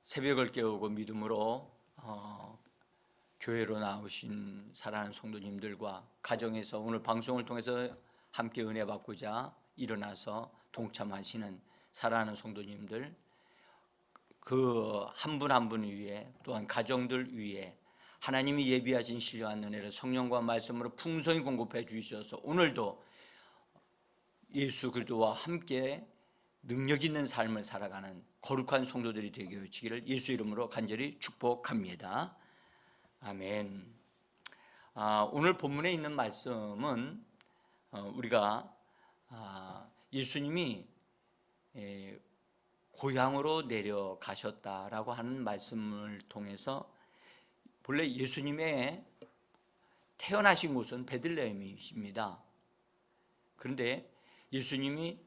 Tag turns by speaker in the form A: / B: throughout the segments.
A: 새벽을 깨우고 믿음으로 교회로 나오신 사랑하는 성도님들과 가정에서 오늘 방송을 통해서 함께 은혜 받고자 일어나서 동참하시는 사랑하는 성도님들, 그 한 분 한 분 위에, 또한 가정들 위에 하나님이 예비하신 신령한 은혜를 성령과 말씀으로 풍성히 공급해 주셔서 오늘도 예수 그리스도와 함께 능력 있는 삶을 살아가는 거룩한 성도들이 되게 하시기를 예수 이름으로 간절히 축복합니다. 아멘. 오늘 본문에 있는 말씀은 우리가 예수님이 고향으로 내려가셨다라고 하는 말씀을 통해서 본래 예수님의 태어나신 곳은 베들레헴이십니다. 그런데 예수님이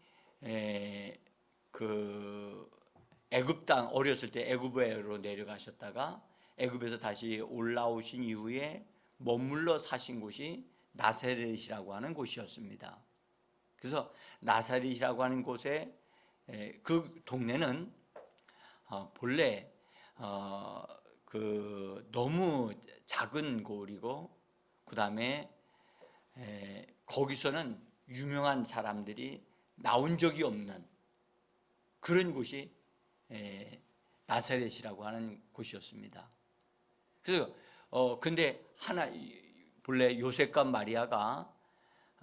A: 애굽 땅 어렸을 때 애굽으로 내려가셨다가 애굽에서 다시 올라오신 이후에 머물러 사신 곳이 나사렛이라고 하는 곳이었습니다. 그래서 나사렛이라고 하는 곳에 그 동네는 본래 너무 작은 곳이고 그 다음에 거기서는 유명한 사람들이 나온 적이 없는 그런 곳이 나사렛이라고 하는 곳이었습니다. 그래서 근데 본래 요셉과 마리아가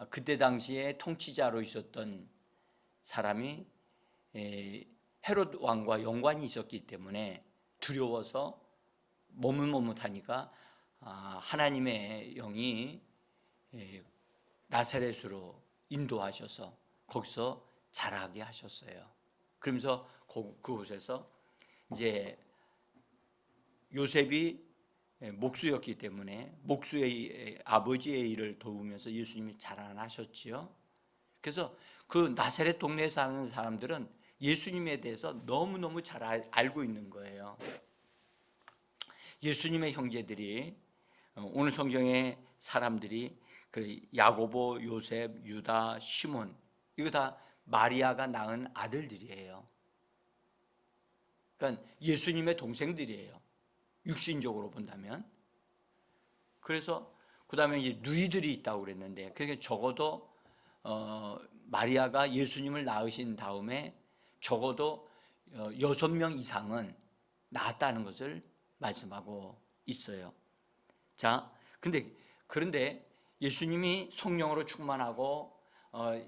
A: 그때 당시에 통치자로 있었던 사람이 헤롯 왕과 연관이 있었기 때문에 두려워서 머뭇머뭇하니까 하나님의 영이 나사렛으로 인도하셔서 거기서 자라게 하셨어요. 그러면서 그곳에서 이제 요셉이 목수였기 때문에 목수의 아버지의 일을 도우면서 예수님이 자라나셨지요. 그래서 그 나사렛 동네에 사는 사람들은 예수님에 대해서 너무너무 잘 알고 있는 거예요. 예수님의 형제들이 오늘 성경의 사람들이 야고보, 요셉, 유다, 시몬, 이거 다 마리아가 낳은 아들들이에요. 그러니까 예수님의 동생들이에요. 육신적으로 본다면. 그래서 그 다음에 이제 누이들이 있다고 그랬는데, 그러니까 적어도 마리아가 예수님을 낳으신 다음에 적어도 6명 이상은 낳았다는 것을 말씀하고 있어요. 자, 그런데 예수님이 성령으로 충만하고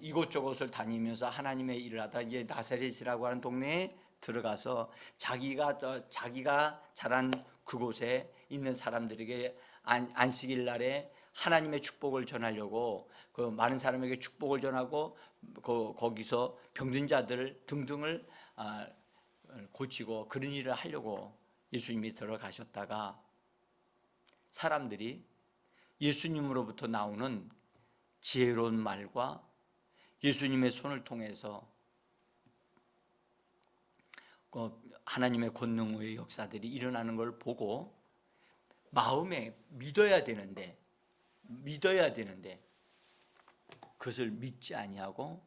A: 이곳저곳을 다니면서 하나님의 일을 하다 이제 나사렛이라고 하는 동네에 들어가서 자기가 자란 그곳에 있는 사람들에게 안식일 날에 하나님의 축복을 전하려고 그 많은 사람에게 축복을 전하고 거기서 병든 자들 등등을 고치고 그런 일을 하려고 예수님이 들어가셨다가 사람들이 예수님으로부터 나오는 지혜로운 말과 예수님의 손을 통해서 하나님의 권능의 역사들이 일어나는 걸 보고 마음에 믿어야 되는데 그것을 믿지 아니하고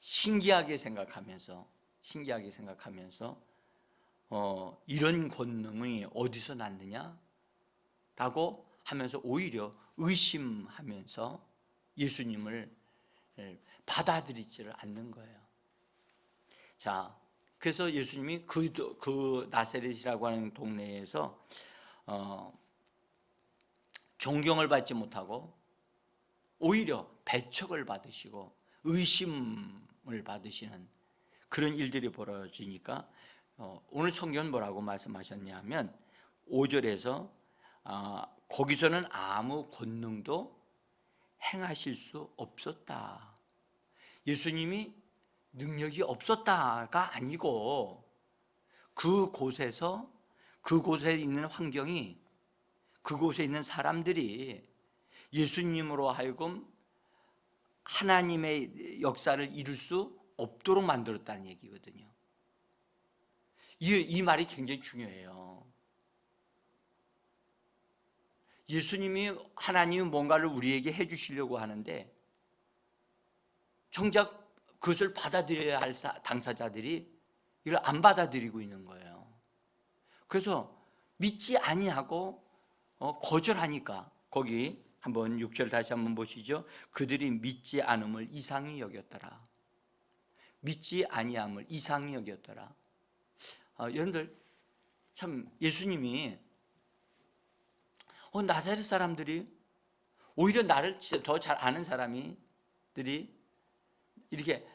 A: 신기하게 생각하면서 이런 권능이 어디서 났느냐라고 하면서 오히려 의심하면서 예수님을 받아들이지를 않는 거예요. 자, 그래서 예수님이 그 나사렛이라고 하는 동네에서 존경을 받지 못하고 오히려 배척을 받으시고 의심을 받으시는 그런 일들이 벌어지니까 오늘 성경은 뭐라고 말씀하셨냐면 5절에서 거기서는 아무 권능도 행하실 수 없었다. 예수님이 능력이 없었다가 아니고 그곳에 있는 환경이, 그곳에 있는 사람들이 예수님으로 하여금 하나님의 역사를 이룰 수 없도록 만들었다는 얘기거든요. 이 말이 굉장히 중요해요. 하나님이 뭔가를 우리에게 해주시려고 하는데 정작 그것을 받아들여야 할 당사자들이 이걸 안 받아들이고 있는 거예요. 그래서 믿지 아니하고 거절하니까, 거기 한번 6절 다시 한번 보시죠. 그들이 믿지 않음을 이상히 여겼더라. 믿지 아니함을 이상히 여겼더라. 여러분들 참 예수님이 나사렛 사람들이 오히려 나를 더 잘 아는 사람들이 이렇게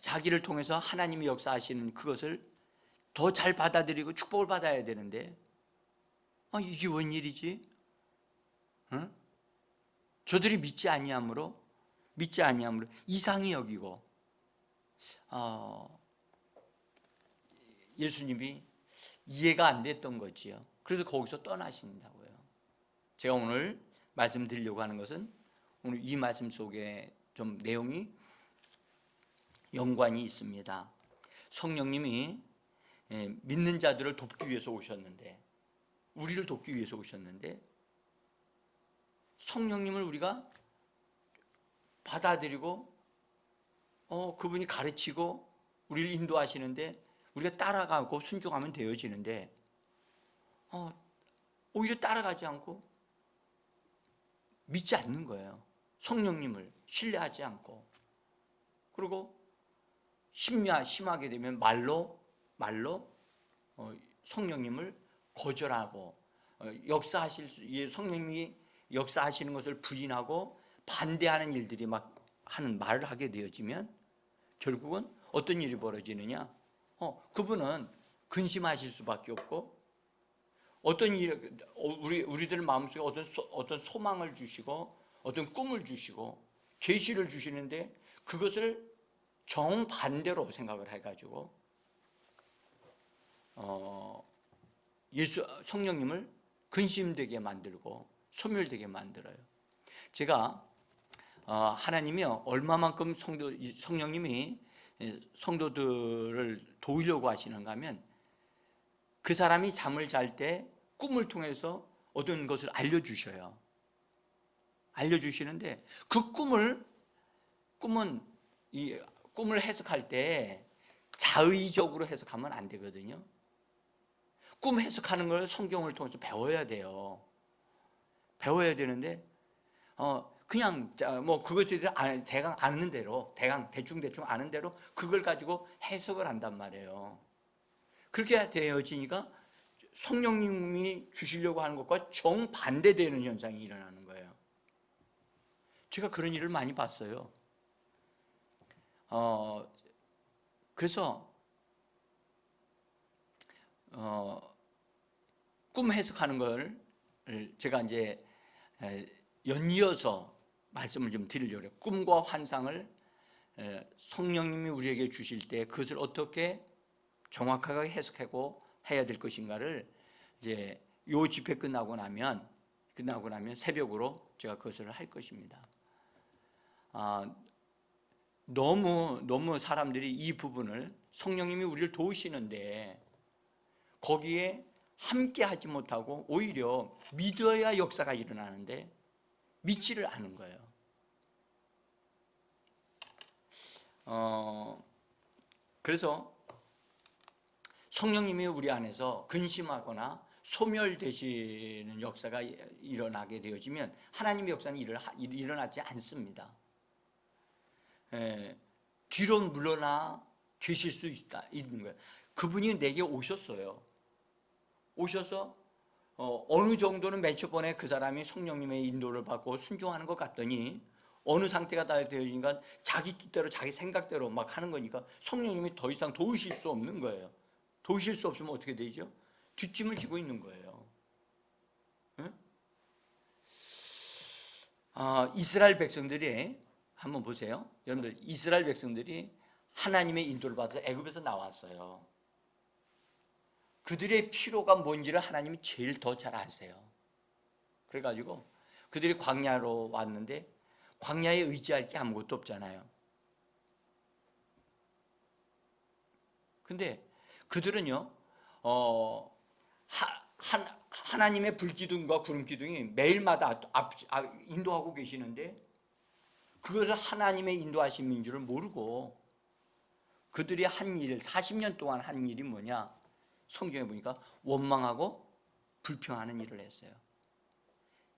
A: 자기를 통해서 하나님이 역사하시는 그것을 더 잘 받아들이고 축복을 받아야 되는데 이게 웬 일이지? 응? 저들이 믿지 아니함으로 이상히 여기고 예수님이 이해가 안 됐던 거지요. 그래서 거기서 떠나신다고요. 제가 오늘 말씀드리려고 하는 것은 오늘 이 말씀 속에 좀 내용이 연관이 있습니다. 성령님이 믿는 자들을 돕기 위해서 오셨는데, 우리를 돕기 위해서 오셨는데, 성령님을 우리가 받아들이고 그분이 가르치고 우리를 인도하시는데 우리가 따라가고 순종하면 되어지는데 오히려 따라가지 않고 믿지 않는 거예요. 성령님을 신뢰하지 않고, 그리고 심하게 되면 말로 성령님을 거절하고 성령님이 역사하시는 것을 부인하고 반대하는 일들이 막 하는 말을 하게 되어지면 결국은 어떤 일이 벌어지느냐? 그분은 근심하실 수밖에 없고, 어떤 일, 우리들 마음속에 어떤 소망을 주시고 어떤 꿈을 주시고 계시를 주시는데 그것을 정반대로 생각을 해가지고 성령님을 근심되게 만들고 소멸되게 만들어요. 제가 하나님이 얼마만큼 성령님이 성도들을 도우려고 하시는가 하면, 그 사람이 잠을 잘 때 꿈을 통해서 어떤 것을 알려주셔요. 알려주시는데 그 꿈은 이 꿈을 해석할 때 자의적으로 해석하면 안 되거든요. 꿈 해석하는 걸 성경을 통해서 배워야 돼요. 배워야 되는데 그냥 뭐 그것에 대해서 대강 아는 대로, 대충 아는 대로 그걸 가지고 해석을 한단 말이에요. 그렇게 되어지니까 성령님이 주시려고 하는 것과 정반대되는 현상이 일어나는 거예요. 제가 그런 일을 많이 봤어요. 그래서 꿈 해석하는 걸 제가 이제 연이어서 말씀을 좀 드리려고 해요. 꿈과 환상을 성령님이 우리에게 주실 때 그것을 어떻게 정확하게 해석하고 해야 될 것인가를 이제 요 집회 끝나고 나면 새벽으로 제가 그것을 할 것입니다. 너무 사람들이 이 부분을, 성령님이 우리를 도우시는데 거기에 함께 하지 못하고 오히려 믿어야 역사가 일어나는데 믿지를 않은 거예요. 그래서 성령님이 우리 안에서 근심하거나 소멸되시는 역사가 일어나게 되어지면 하나님의 역사는 일어나지 않습니다. 뒤로 물러나 계실 수 있는 거예요. 그분이 내게 오셨어요. 오셔서 어느 정도는 맨 첫 번에 그 사람이 성령님의 인도를 받고 순종하는 것 같더니 어느 상태가 다 되어지니까 자기 뜻대로 자기 생각대로 막 하는 거니까 성령님이 더 이상 도우실 수 없는 거예요. 도우실 수 없으면 어떻게 되죠? 뒷짐을 지고 있는 거예요. 응? 이스라엘 백성들이 한번 보세요. 여러분들, 이스라엘 백성들이 하나님의 인도를 받아서 애굽에서 나왔어요. 그들의 필요가 뭔지를 하나님이 제일 더 잘 아세요. 그래가지고 그들이 광야로 왔는데 광야에 의지할 게 아무것도 없잖아요. 근데 그들은요, 하나님의 불기둥과 구름기둥이 매일마다 인도하고 계시는데 그것을 하나님의 인도하심인 줄을 모르고 그들이 한 일, 40년 동안 한 일이 뭐냐? 성경에 보니까 원망하고 불평하는 일을 했어요.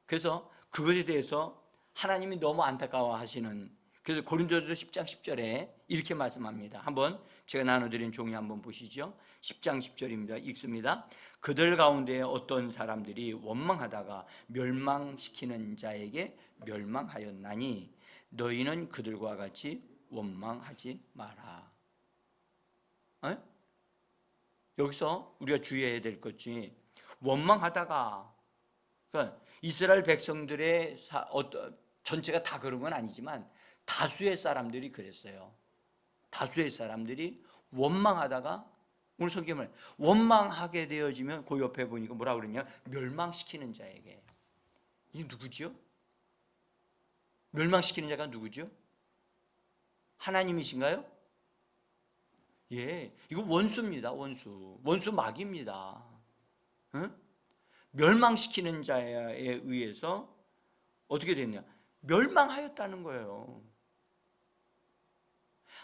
A: 그래서 그것에 대해서 하나님이 너무 안타까워하시는, 그래서 고린도전서 10장 10절에 이렇게 말씀합니다. 한번 제가 나눠드린 종이 한번 보시죠. 10장 10절입니다. 읽습니다. 그들 가운데 어떤 사람들이 원망하다가 멸망시키는 자에게 멸망하였나니 너희는 그들과 같이 원망하지 마라. 에? 여기서 우리가 주의해야 될 것이, 원망하다가, 그러니까 이스라엘 백성들의 전체가 다 그런 건 아니지만 다수의 사람들이 그랬어요. 다수의 사람들이 원망하다가, 오늘 성경을 원망하게 되어지면 그 옆에 보니까 뭐라 그러냐, 멸망시키는 자에게. 이게 누구죠? 멸망시키는 자가 누구죠? 하나님이신가요? 예, 이거 원수입니다. 원수 막입니다. 응? 멸망시키는 자에 의해서 어떻게 됐냐, 멸망하였다는 거예요.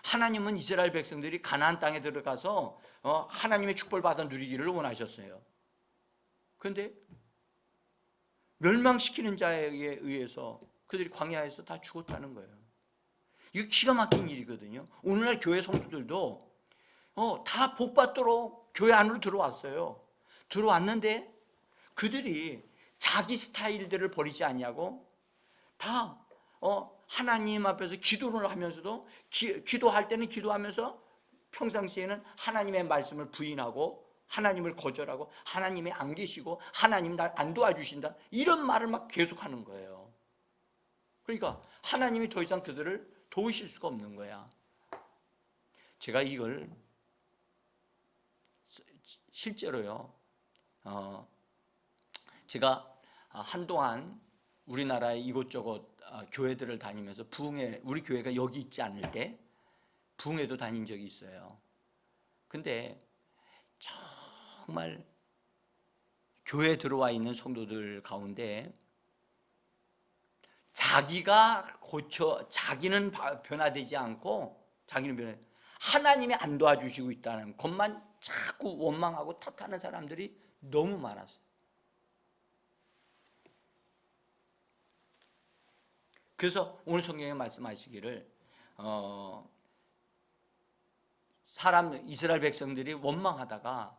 A: 하나님은 이스라엘 백성들이 가나안 땅에 들어가서 하나님의 축복을 받아 누리기를 원하셨어요. 그런데 멸망시키는 자에 의해서 그들이 광야에서 다 죽었다는 거예요. 이거 기가 막힌 일이거든요. 오늘날 교회 성도들도 다 복받도록 교회 안으로 들어왔어요. 들어왔는데 그들이 자기 스타일들을 버리지 않냐고, 다 하나님 앞에서 기도를 하면서도 기도할 때는 기도하면서 평상시에는 하나님의 말씀을 부인하고 하나님을 거절하고 하나님이 안 계시고 하나님 날 안 도와주신다, 이런 말을 막 계속하는 거예요. 그러니까 하나님이 더 이상 그들을 도우실 수가 없는 거야. 제가 이걸 실제로요, 제가 한동안 우리나라의 이곳저곳 교회들을 다니면서 부흥회, 우리 교회가 여기 있지 않을 때 부흥회도 다닌 적이 있어요. 근데 정말 교회에 들어와 있는 성도들 가운데 자기는 변화되지 않고, 하나님이 안 도와주시고 있다는 것만 자꾸 원망하고 탓하는 사람들이 너무 많았어요. 그래서 오늘 성경에 말씀하시기를 이스라엘 백성들이 원망하다가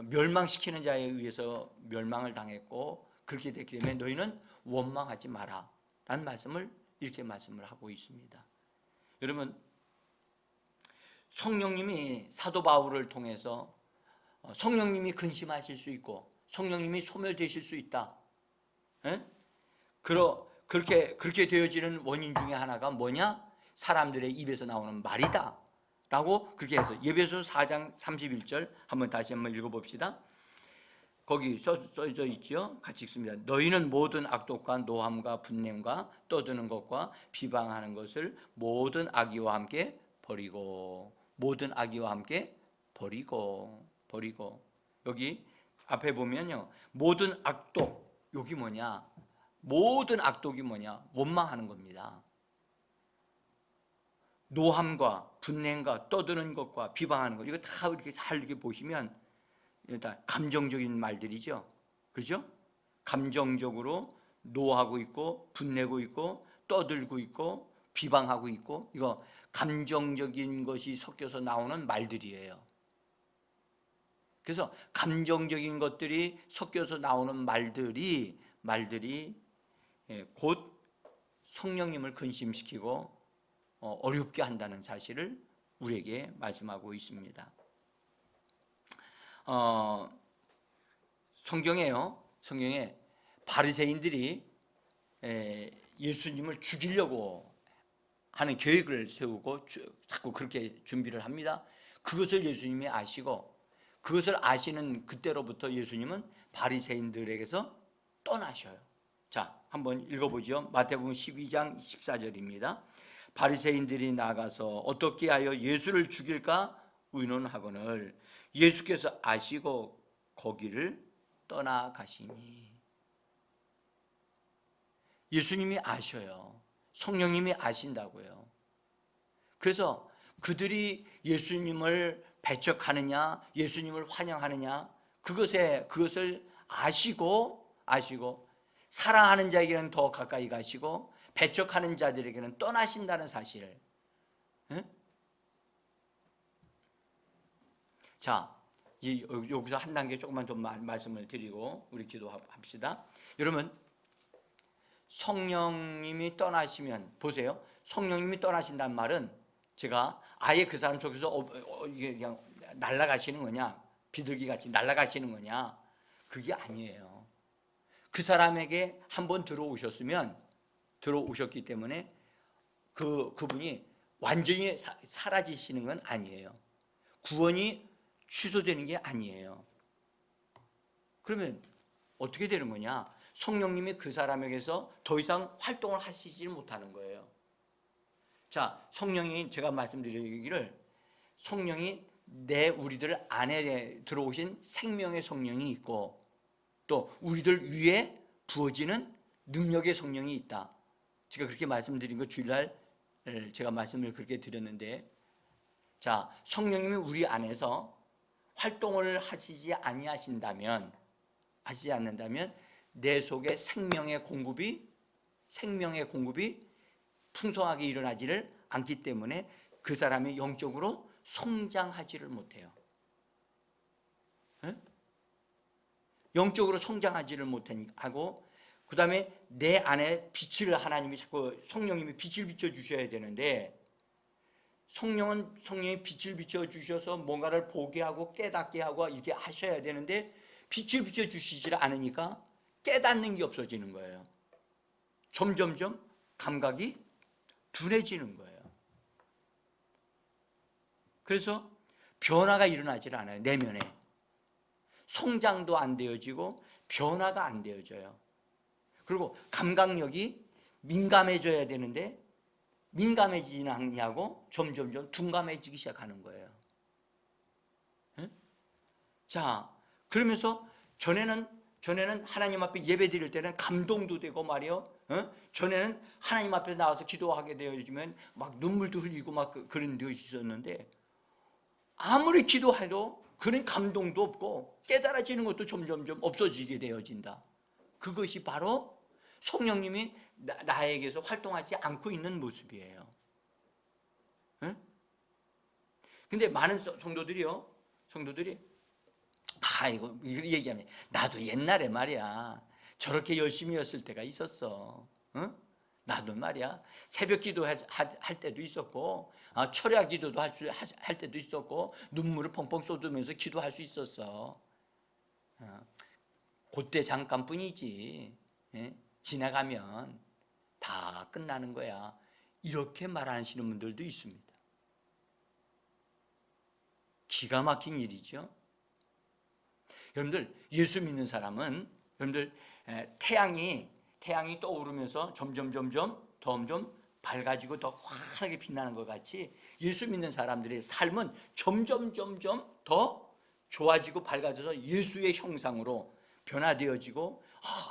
A: 멸망시키는 자에 의해서 멸망을 당했고, 그렇게 됐기 때문에 너희는 원망하지 마라 라는 말씀을 이렇게 말씀을 하고 있습니다. 여러분, 성령님이 사도 바울을 통해서 성령님이 근심하실 수 있고 성령님이 소멸되실 수 있다, 그렇게 되어지는 원인 중에 하나가 뭐냐? 사람들의 입에서 나오는 말이다 라고 그렇게 해서 에베소서 4장 31절 한번 다시 한번 읽어봅시다. 거기 써져 있죠. 같이 읽습니다. 너희는 모든 악독과 노함과 분냄과 떠드는 것과 비방하는 것을 모든 악의와 함께 버리고, 모든 악의와 함께 버리고. 여기 앞에 보면요, 모든 악독, 여기 뭐냐, 모든 악독이 뭐냐, 원망하는 겁니다. 노함과 분냄과 떠드는 것과 비방하는 것, 이거 다 이렇게 잘 이렇게 보시면 다 감정적인 말들이죠. 그렇죠? 감정적으로 노하고 있고 분내고 있고 떠들고 있고 비방하고 있고, 이거 감정적인 것이 섞여서 나오는 말들이에요. 그래서 감정적인 것들이 섞여서 나오는 말들이 곧 성령님을 근심시키고 어렵게 한다는 사실을 우리에게 말씀하고 있습니다. 성경에 바리새인들이 예수님을 죽이려고 하는 계획을 세우고 자꾸 그렇게 준비를 합니다. 그것을 예수님이 아시고, 그것을 아시는 그때로부터 예수님은 바리새인들에게서 떠나셔요. 자, 한번 읽어보죠. 마태복음 12장 14절입니다. 바리새인들이 나가서 어떻게 하여 예수를 죽일까 의논하거늘 예수께서 아시고 거기를 떠나가시니. 예수님이 아셔요. 성령님이 아신다고요. 그래서 그들이 예수님을 배척하느냐, 예수님을 환영하느냐, 그것을 아시고 사랑하는 자에게는 더 가까이 가시고 배척하는 자들에게는 떠나신다는 사실을. 자, 여기서 한 단계 조금만 더 말씀을 드리고 우리 기도합시다. 여러분, 성령님이 떠나시면, 보세요. 성령님이 떠나신다는 말은 제가 아예 그 사람 속에서 이게 그냥 날아가시는 거냐, 비둘기 같이 날아가시는 거냐, 그게 아니에요. 그 사람에게 한번 들어오셨기 때문에 그분이 완전히 사라지시는 건 아니에요. 구원이 취소되는 게 아니에요. 그러면 어떻게 되는 거냐? 성령님이 그 사람에게서 더 이상 활동을 하시지 못하는 거예요. 자, 성령이, 제가 말씀드리기를, 성령이 우리들 안에 들어오신 생명의 성령이 있고 또 우리들 위에 부어지는 능력의 성령이 있다. 제가 그렇게 말씀드린 거 주일날 제가 말씀을 그렇게 드렸는데, 자, 성령님이 우리 안에서 활동을 하시지 않는다면 내 속에 생명의 공급이 풍성하게 일어나지를 않기 때문에 그 사람이 영적으로 성장하지를 못해요. 영적으로 성장하지를 못하고, 그 다음에 내 안에 빛을 하나님이 자꾸, 성령님이 빛을 비춰주셔야 되는데, 성령이 빛을 비춰주셔서 뭔가를 보게 하고 깨닫게 하고 이렇게 하셔야 되는데, 빛을 비춰주시지 않으니까 깨닫는 게 없어지는 거예요. 점점점 감각이 둔해지는 거예요. 그래서 변화가 일어나질 않아요. 내면에 성장도 안 되어지고 변화가 안 되어져요. 그리고 감각력이 민감해져야 되는데 민감해지지는 않냐고 점점점 둔감해지기 시작하는 거예요. 자, 그러면서 전에는 하나님 앞에 예배 드릴 때는 감동도 되고 말이요. 전에는 하나님 앞에 나와서 기도하게 되어지면 막 눈물도 흘리고 막 그런 데 있었는데, 아무리 기도해도 그런 감동도 없고 깨달아지는 것도 점점점 없어지게 되어진다. 그것이 바로 성령님이 나에게서 활동하지 않고 있는 모습이에요. 근데 많은 성도들이 이거 얘기하면, 나도 옛날에 말이야 저렇게 열심히 했을 때가 있었어. 나도 말이야 새벽 기도 할 때도 있었고, 철야 기도도 할 때도 있었고, 눈물을 펑펑 쏟으면서 기도할 수 있었어. 그때 잠깐뿐이지. 지나가면 다 끝나는 거야. 이렇게 말하시는 분들도 있습니다. 기가 막힌 일이죠. 여러분들, 예수 믿는 사람은, 여러분들, 태양이 떠오르면서 점점 밝아지고 더 환하게 빛나는 것 같이 예수 믿는 사람들의 삶은 점점 더 좋아지고 밝아져서 예수의 형상으로 변화되어지고,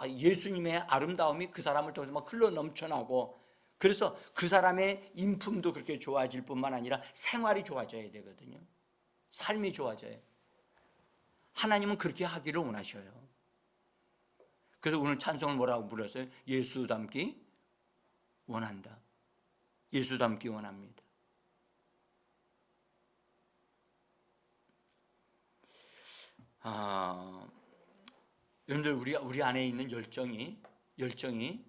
A: 예수님의 아름다움이 그 사람을 통해서 막 흘러 넘쳐나고, 그래서 그 사람의 인품도 그렇게 좋아질 뿐만 아니라 생활이 좋아져야 되거든요. 삶이 좋아져요. 하나님은 그렇게 하기를 원하셔요. 그래서 오늘 찬송을 뭐라고 불렀어요? 예수 닮기 원한다. 예수 닮기 원합니다. 여러분들, 우리 안에 있는 열정이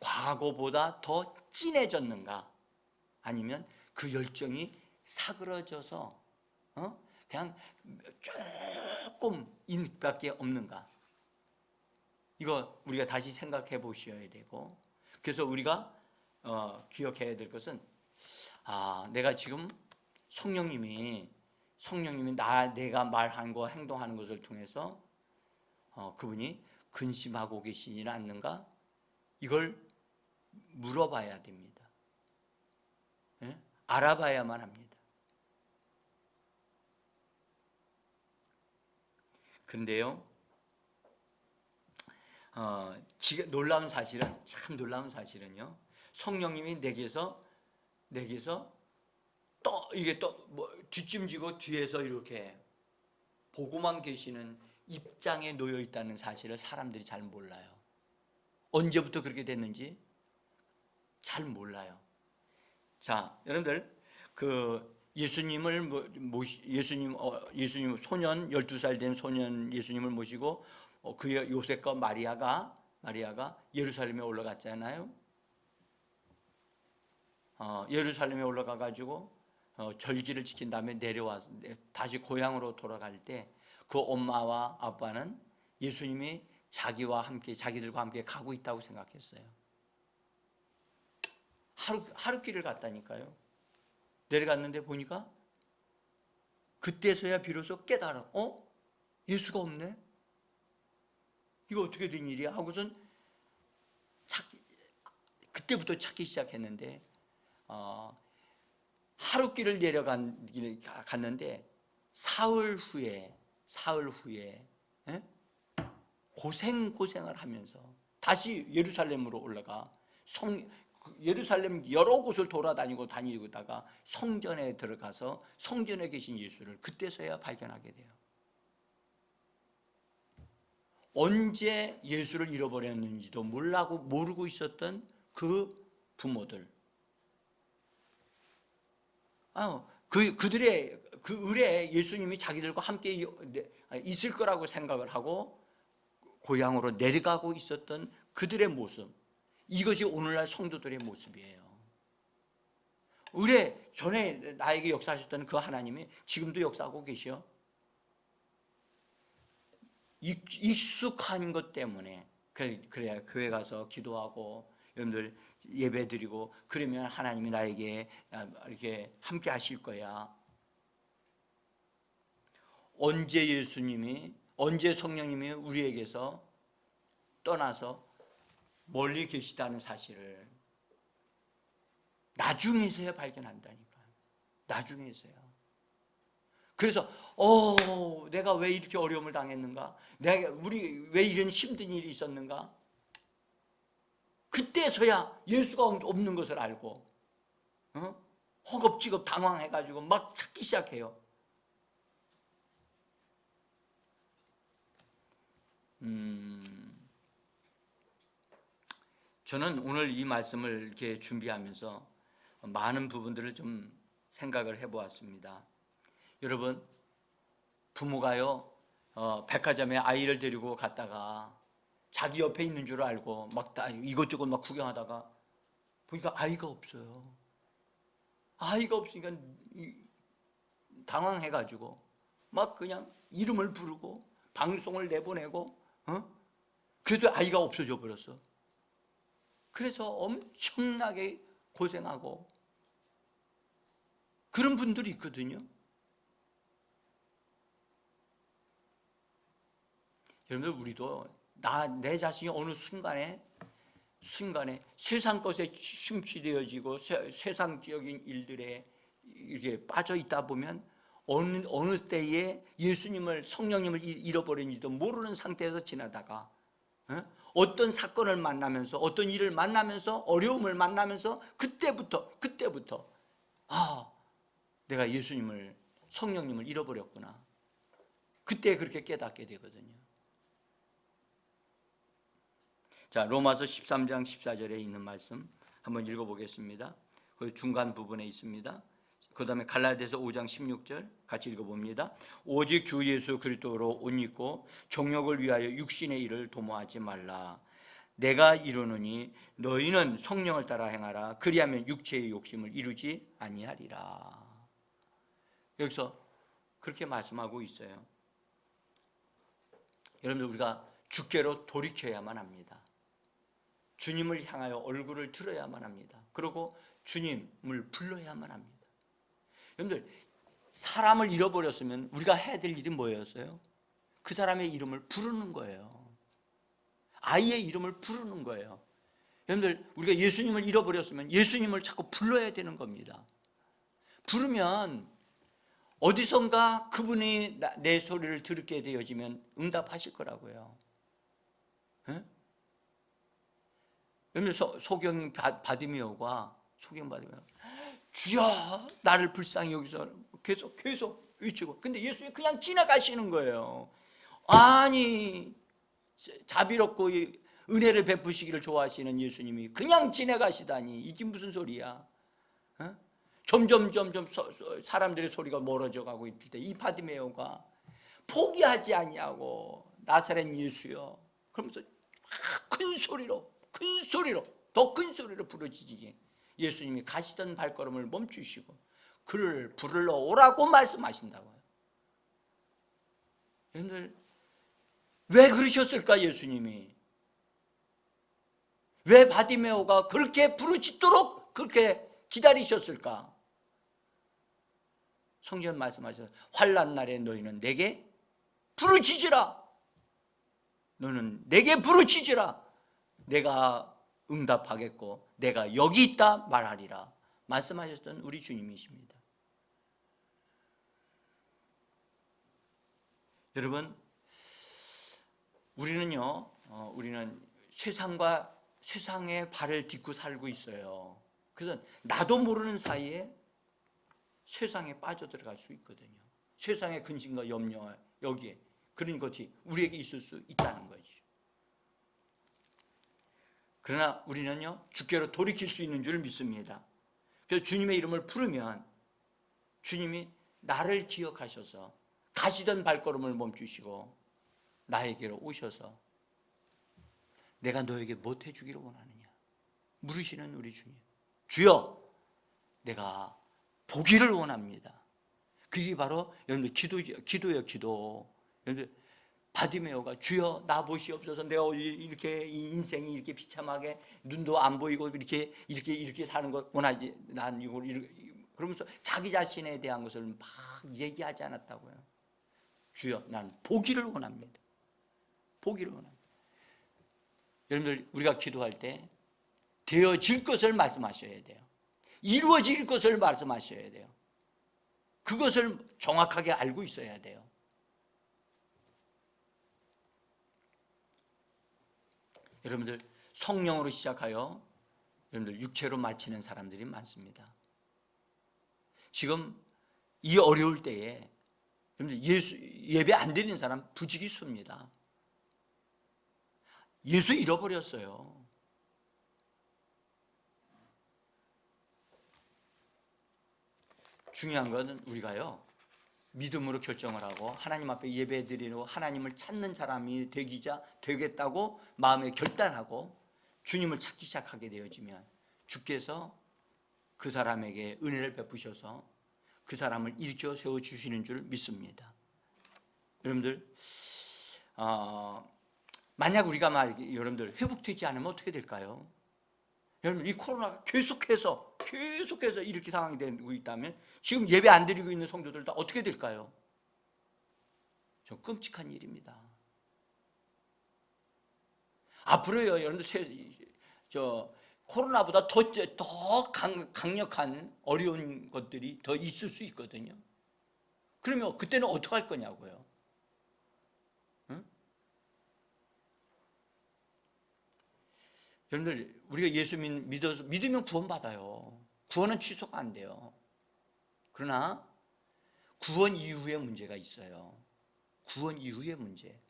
A: 과거보다 더 진해졌는가? 아니면 그 열정이 사그러져서 그냥 조금 인밖에 없는가? 이거 우리가 다시 생각해 보셔야 되고, 그래서 우리가 기억해야 될 것은, 내가 지금 성령님이 내가 말한 거 행동하는 것을 통해서 그분이 근심하고 계시지는 않는가? 이걸 물어봐야 됩니다. 알아봐야만 합니다. 근데요, 놀라운 사실은요, 성령님이 내게서 이게 또 뒷짐지고 뒤에서 이렇게 보고만 계시는 입장에 놓여 있다는 사실을 사람들이 잘 몰라요. 언제부터 그렇게 됐는지 잘 몰라요. 자, 여러분들 예수님을 예수님 소년 12살 된 소년 예수님을 모시고 그 요셉과 마리아가 예루살렘에 올라갔잖아요. 예루살렘에 올라가 가지고 절기를 지킨 다음에 내려와서 다시 고향으로 돌아갈 때 그 엄마와 아빠는 예수님이 자기들과 함께 가고 있다고 생각했어요. 하루 길을 갔다니까요. 내려갔는데 보니까 그때서야 비로소 깨달아. 예수가 없네? 이거 어떻게 된 일이야? 하고선 그때부터 찾기 시작했는데 하루 길을 갔는데 사흘 후에 고생을 하면서 다시 예루살렘으로 올라가 예루살렘 여러 곳을 다니다가 성전에 들어가서 성전에 계신 예수를 그때서야 발견하게 돼요. 언제 예수를 잃어버렸는지도 모르고 있었던 그 부모들, 그들의 그 의뢰에 예수님이 자기들과 함께 있을 거라고 생각을 하고 고향으로 내려가고 있었던 그들의 모습, 이것이 오늘날 성도들의 모습이에요. 의뢰 전에 나에게 역사하셨던 그 하나님이 지금도 역사하고 계셔. 익숙한 것 때문에 그래야 교회 가서 기도하고 여러분들 예배 드리고 그러면 하나님이 나에게 이렇게 함께 하실 거야. 언제 성령님이 우리에게서 떠나서 멀리 계시다는 사실을 나중에서야 발견한다니까요. 나중에서야. 그래서 내가 왜 이렇게 어려움을 당했는가? 우리 왜 이런 힘든 일이 있었는가? 그때서야 예수가 없는 것을 알고 허겁지겁 당황해가지고 막 찾기 시작해요. 저는 오늘 이 말씀을 이렇게 준비하면서 많은 부분들을 좀 생각을 해보았습니다. 여러분, 부모가요 백화점에 아이를 데리고 갔다가 자기 옆에 있는 줄 알고 막 이것저것 막 구경하다가 보니까 아이가 없어요. 아이가 없으니까 당황해가지고 막 그냥 이름을 부르고 방송을 내보내고 그래도 아이가 없어져 버렸어. 그래서 엄청나게 고생하고 그런 분들이 있거든요. 여러분들, 우리도 내 자신이 어느 순간에 세상 것에 심취되어지고 세상적인 일들에 이렇게 빠져 있다 보면 어느 때에 예수님을, 성령님을 잃어버린지도 모르는 상태에서 지나다가 어떤 사건을 만나면서, 어떤 일을 만나면서, 어려움을 만나면서 그때부터 내가 예수님을, 성령님을 잃어버렸구나. 그때 그렇게 깨닫게 되거든요. 자, 로마서 13장 14절에 있는 말씀 한번 읽어보겠습니다. 그 중간 부분에 있습니다. 그 다음에 갈라디아서 5장 16절 같이 읽어봅니다. 오직 주 예수 그리스도로 옷 입고 정욕을 위하여 육신의 일을 도모하지 말라. 내가 이르노니 너희는 성령을 따라 행하라. 그리하면 육체의 욕심을 이루지 아니하리라. 여기서 그렇게 말씀하고 있어요. 여러분들, 우리가 주께로 돌이켜야만 합니다. 주님을 향하여 얼굴을 들어야만 합니다. 그리고 주님을 불러야만 합니다. 여러분들, 사람을 잃어버렸으면 우리가 해야 될 일이 뭐였어요? 그 사람의 이름을 부르는 거예요. 아이의 이름을 부르는 거예요. 여러분들, 우리가 예수님을 잃어버렸으면 예수님을 자꾸 불러야 되는 겁니다. 부르면 어디선가 그분이 내 소리를 듣게 되어지면 응답하실 거라고요. 여러분, 소경 바디메오가 주여 나를 불쌍히 여기서 계속 외치고, 근데 예수님이 그냥 지나가시는 거예요. 아니, 자비롭고 은혜를 베푸시기를 좋아하시는 예수님이 그냥 지나가시다니, 이게 무슨 소리야? 어? 점점 사람들의 소리가 멀어져 가고 있을 때 이 바디메오가 포기하지 아니하고 나사렛 예수여 그러면서 큰 소리로 더 큰 소리로 부르짖으니 예수님이 가시던 발걸음을 멈추시고 그를 부르러 오라고 말씀하신다고요. 여러분들, 왜 그러셨을까? 예수님이 왜 바디메오가 그렇게 부르짖도록 그렇게 기다리셨을까? 성경 말씀하셔서 환난 날에 너희는 내게 부르짖으라. 너는 내게 부르짖으라. 내가 응답하겠고 내가 여기 있다 말하리라 말씀하셨던 우리 주님이십니다. 여러분, 우리는 세상에 발을 딛고 살고 있어요. 그래서 나도 모르는 사이에 세상에 빠져들어갈 수 있거든요. 세상의 근심과 염려와 여기에 그런 것이 우리에게 있을 수 있다는 거죠. 그러나 우리는요, 주께로 돌이킬 수 있는 줄 믿습니다. 그래서 주님의 이름을 부르면 주님이 나를 기억하셔서 가시던 발걸음을 멈추시고 나에게로 오셔서 내가 너에게 못 해주기를 원하느냐 물으시는 우리 주님. 주여, 내가 보기를 원합니다. 그게 바로 여러분들 기도예요. 기도. 여러분들, 바디메오가 주여 나 보시옵소서. 내가 이렇게 이 인생이 이렇게 비참하게 눈도 안 보이고 이렇게 사는 것 원하지. 난 이걸 그러면서 자기 자신에 대한 것을 막 얘기하지 않았다고요. 주여, 난 보기를 원합니다. 보기를 원합니다. 여러분들, 우리가 기도할 때 되어질 것을 말씀하셔야 돼요. 이루어질 것을 말씀하셔야 돼요. 그것을 정확하게 알고 있어야 돼요. 여러분들, 성령으로 시작하여 여러분들 육체로 마치는 사람들이 많습니다. 지금 이 어려울 때에 여러분들 예배 안 드리는 사람 부지기수입니다. 예수 잃어버렸어요. 중요한 것은 우리가요, 믿음으로 결정을 하고 하나님 앞에 예배드리고 하나님을 찾는 사람이 되겠다고 마음에 결단하고 주님을 찾기 시작하게 되어지면 주께서 그 사람에게 은혜를 베푸셔서 그 사람을 일으켜 세워주시는 줄 믿습니다. 여러분들, 만약 우리가 여러분들 회복되지 않으면 어떻게 될까요? 여러분, 이 코로나가 계속해서 이렇게 상황이 되고 있다면 지금 예배 안 드리고 있는 성도들 다 어떻게 될까요? 좀 끔찍한 일입니다. 앞으로요, 여러분들, 코로나보다 더 강력한 어려운 것들이 더 있을 수 있거든요. 그러면 그때는 어떻게 할 거냐고요? 응? 여러분들, 우리가 예수 믿으면 구원받아요. 구원은 취소가 안 돼요. 그러나 구원 이후의 문제가 있어요. 구원 이후의 문제.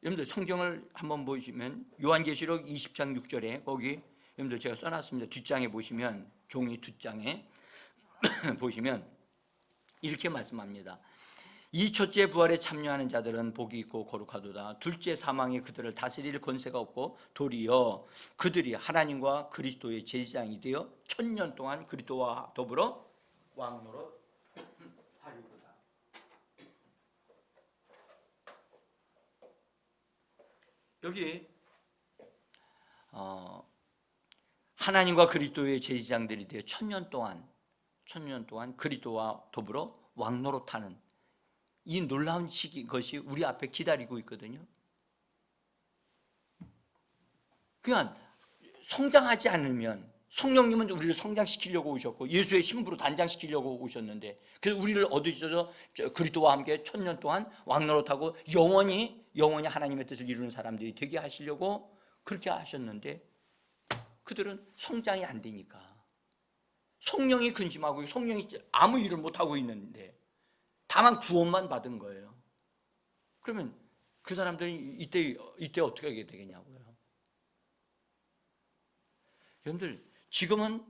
A: 여러분들, 성경을 한번 보시면 요한계시록 20장 6절에 거기 여러분들 제가 써놨습니다. 뒷장에 보시면, 종이 뒷장에 보시면 이렇게 말씀합니다. 이 첫째 부활에 참여하는 자들은 복이 있고 거룩하도다. 둘째 사망에 그들을 다스릴 권세가 없고 도리어 그들이 하나님과 그리스도의 제사장이 되어 1000년 동안 그리스도와 더불어 왕노릇 하리로다. 여기 하나님과 그리스도의 제사장들이 되어 1000년 동안 그리스도와 더불어 왕노릇하는 이 놀라운 것이 우리 앞에 기다리고 있거든요. 그냥 성장하지 않으면, 성령님은 우리를 성장시키려고 오셨고 예수의 신부로 단장시키려고 오셨는데, 그래서 우리를 얻으셔서 그리스도와 함께 1000년 동안 왕노릇하고 영원히 하나님의 뜻을 이루는 사람들이 되게 하시려고 그렇게 하셨는데 그들은 성장이 안 되니까 성령이 근심하고 성령이 아무 일을 못하고 있는데 다만 구원만 받은 거예요. 그러면 그 사람들이 이때 어떻게 하게 되겠냐고요. 여러분들 지금은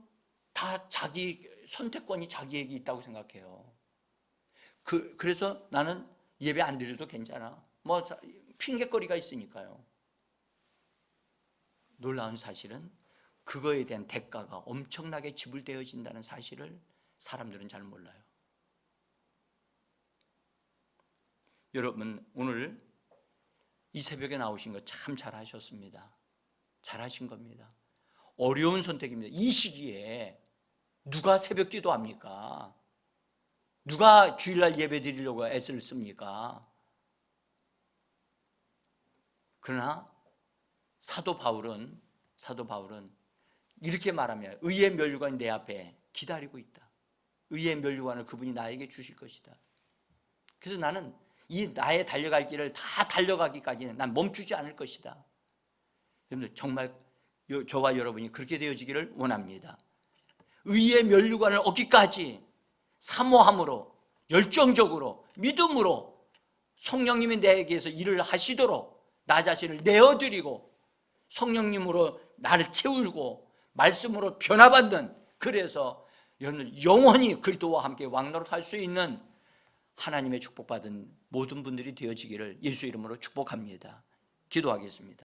A: 다 자기 선택권이 자기에게 있다고 생각해요. 그래서 나는 예배 안 드려도 괜찮아. 뭐 핑계거리가 있으니까요. 놀라운 사실은 그거에 대한 대가가 엄청나게 지불되어진다는 사실을 사람들은 잘 몰라요. 여러분 오늘 이 새벽에 나오신 거 참 잘하셨습니다. 잘하신 겁니다. 어려운 선택입니다. 이 시기에 누가 새벽 기도합니까? 누가 주일날 예배 드리려고 애를 씁니까? 그러나 사도 바울은 이렇게 말하며 의의 면류관이 내 앞에 기다리고 있다. 의의 면류관을 그분이 나에게 주실 것이다. 그래서 나는 이 나의 달려갈 길을 다 달려가기까지는 난 멈추지 않을 것이다. 여러분들 정말 저와 여러분이 그렇게 되어지기를 원합니다. 의의 면류관을 얻기까지 사모함으로 열정적으로 믿음으로 성령님이 내게서 일을 하시도록 나 자신을 내어드리고 성령님으로 나를 채우고 말씀으로 변화받는, 그래서 여러분 영원히 그리스도와 함께 왕노릇할 수 있는 하나님의 축복받은 모든 분들이 되어지기를 예수 이름으로 축복합니다. 기도하겠습니다.